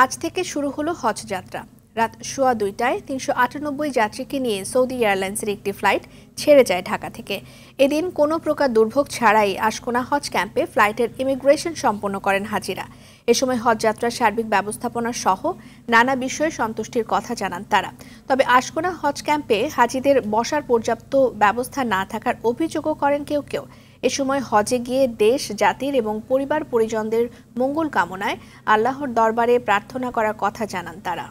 আজ থেকে শুরু হলো হজ যাত্রা। রাত 2:15টায় 398 যাত্রীকে নিয়ে সৌদি এয়ারলাইন্সের একটি ফ্লাইট ছেড়ে যায় ঢাকা থেকে। এদিন কোনো প্রকার দুর্ভোগ ছাড়াই আশকোনা হজ ক্যাম্পে ফ্লাইটের ইমিগ্রেশন সম্পন্ন করেন হাজিরা। এ সময় হজ যাত্রার সার্বিক ব্যবস্থাপনা সহ নানা বিষয়ে সন্তুষ্টির কথা জানান তারা। তবে আশকোনা হজ ক্যাম্পে হাজিদের বসার পর্যাপ্ত ব্যবস্থা না থাকার অভিযোগও করেন কেউ কেউ। এ সময় হজে গিয়ে দেশ, জাতির এবং পরিবার পরিজনদের মঙ্গল কামনায় আল্লাহর দরবারে প্রার্থনা করার কথা জানান তারা।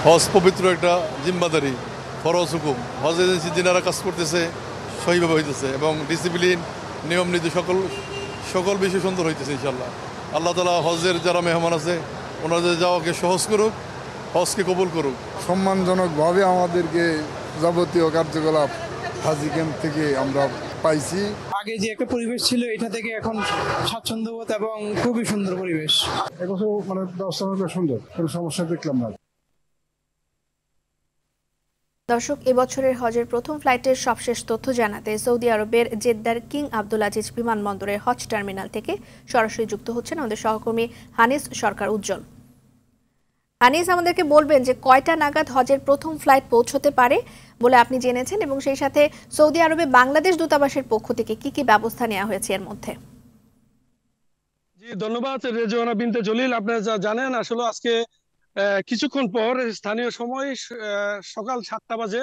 হজ পবিত্র একটা জিম্মাদারি, ফরজ হুকুম। হজ এজেন্সি যারা কাজ করতেছে সহিভাবে হইতেছে এবং ডিসিপ্লিন, নিয়ম নীতি সকল বিষয় সুন্দর হইতেছে ইনশাল্লাহ। আল্লাহ তাআলা হজের যারা মেহমান আছে ওনাদের যাওয়াকে সহজ করুক, হজকে কবুল করুক। সম্মানজনকভাবে আমাদেরকে যাবতীয় কার্যকলাপ হাজি ক্যাম্প থেকে আমরা পাইছি। আগে যে একটা পরিবেশ ছিল এটা থেকে এখন স্বাচ্ছন্দ্যবোধ এবং খুবই সুন্দর পরিবেশ। এবছর ব্যবস্থা সুন্দর, কোনো সমস্যা দেখলাম না। দর্শক, এবছরের হজের প্রথম ফ্লাইটের সবশেষ তথ্য জানাতে সৌদি আরবের জেদ্দার কিং আব্দুল আজিজ বিমানবন্দরের হজ টার্মিনাল থেকে সরাসরি যুক্ত হচ্ছেন আমাদের সহকর্মী হানিস সরকার উজ্জ্বল। হানিস, আমাদেরকে বলবেন যে কয়টা নাগাদ হজের প্রথম ফ্লাইট পৌঁছতে পারে বলে আপনি জেনেছেন, এবং সেই সাথে সৌদি আরবে বাংলাদেশ দূতাবাসের পক্ষ থেকে কি কি ব্যবস্থা নেওয়া হয়েছে এর মধ্যে? জি, ধন্যবাদ রেজওয়ানা বিনতে জলিল। আপনারা যা জানেন, আসলে আজকে কিছুক্ষণ পর স্থানীয় সময় সকাল 7টা বাজে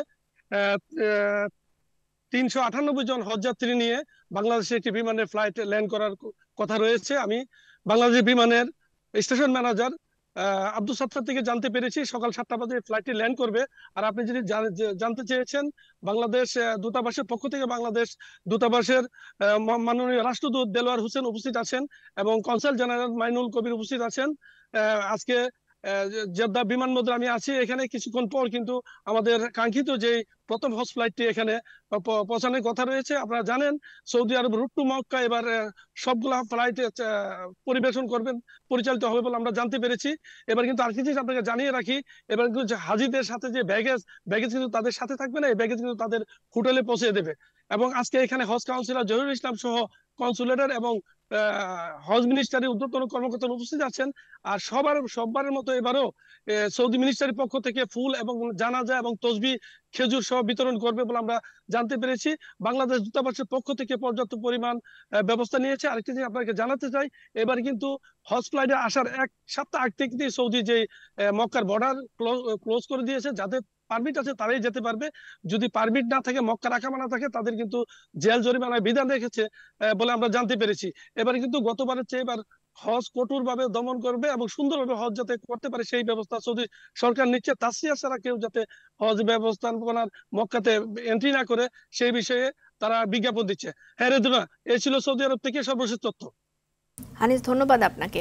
398 জন হজযাত্রী নিয়ে বাংলাদেশের একটি বিমানের ফ্লাইট ল্যান্ড করার কথা রয়েছে। আমি বাংলাদেশ বিমানের স্টেশন ম্যানেজার আব্দুল সাত্তার থেকে জানতে পেরেছি সকাল 7টা বাজে ফ্লাইটটি ল্যান্ড করবে। আর আপনি যদি জানতে চেয়েছেন, বাংলাদেশ দূতাবাসের পক্ষ থেকে বাংলাদেশ দূতাবাসের মাননীয় রাষ্ট্রদূত দেলোয়ার হোসেন উপস্থিত আছেন এবং কনসাল জেনারেল মাইনুল কবির উপস্থিত আছেন। আজকে জেদ্দা বিমানবন্দরে আমি আছি। এখানে কিছুক্ষণ পর কিন্তু আমাদের কাঙ্ক্ষিত যে প্রথম হজ ফ্লাইটটি এখানে পৌঁছানোর কথা রয়েছে। আপনারা জানেন, সৌদি আরব রুট টু মক্কা এবার সবগুলা ফ্লাইট পরিচালিত হবে বলে আমরা জানতে পেরেছি। এবার কিন্তু আর কিছু আপনাকে জানিয়ে রাখি, এবার কিন্তু হাজিদের সাথে যে ব্যাগেজ কিন্তু তাদের সাথে থাকবে না, এই ব্যাগেজ কিন্তু তাদের হোটেলে পৌঁছে দেবে। এবং আজকে এখানে হজ কাউন্সিলর জহিরুল ইসলাম সহ কনসুলেটের এবং হজ মিনিস্ট্রির ঊর্ধ্বতন কর্মকর্তা উপস্থিত আছেন। আর সববারের মতো এবারও সৌদি মিনিস্ট্রির পক্ষ থেকে ফুল এবং জানাজা এবং তসবিহ, খেজুর সহ বিতরণ করবে বলে আমরা জানতে পেরেছি। বাংলাদেশ দূতাবাসের পক্ষ থেকে পর্যাপ্ত পরিমাণ ব্যবস্থা নিয়েছে। আরেকটি জিনিস আপনাকে জানাতে চাই, এবার কিন্তু হজ ফ্লাইটে আসার 1 সপ্তাহ আগ থেকে সৌদি যে মক্কার বর্ডার ক্লোজ করে দিয়েছে। যাদের পারমিট আছে তারাই যেতে পারবে, যদি পারমিট না থাকে, মক্কার আকামা না থাকে, তাদের কিন্তু জেল জরিমানার বিধান রেখেছে বলে আমরা জানতে পেরেছি। এবারে কিন্তু গতবারের চেয়ে এবার হজ কঠোর ভাবে দমন করবে এবং সুন্দরভাবে হজ যাতে করতে পারে সেই ব্যবস্থা সৌদি সরকার নিচ্ছে। তাসরিয়া ছাড়া কেউ যাতে হজ ব্যবস্থাপনার মক্কাতে এন্ট্রি না করে সেই বিষয়ে তারা বিজ্ঞাপন দিচ্ছে। হ্যাঁ রেদুনা, এই ছিল সৌদি আরব থেকে সর্বশেষ তথ্য। হানিস, ধন্যবাদ আপনাকে।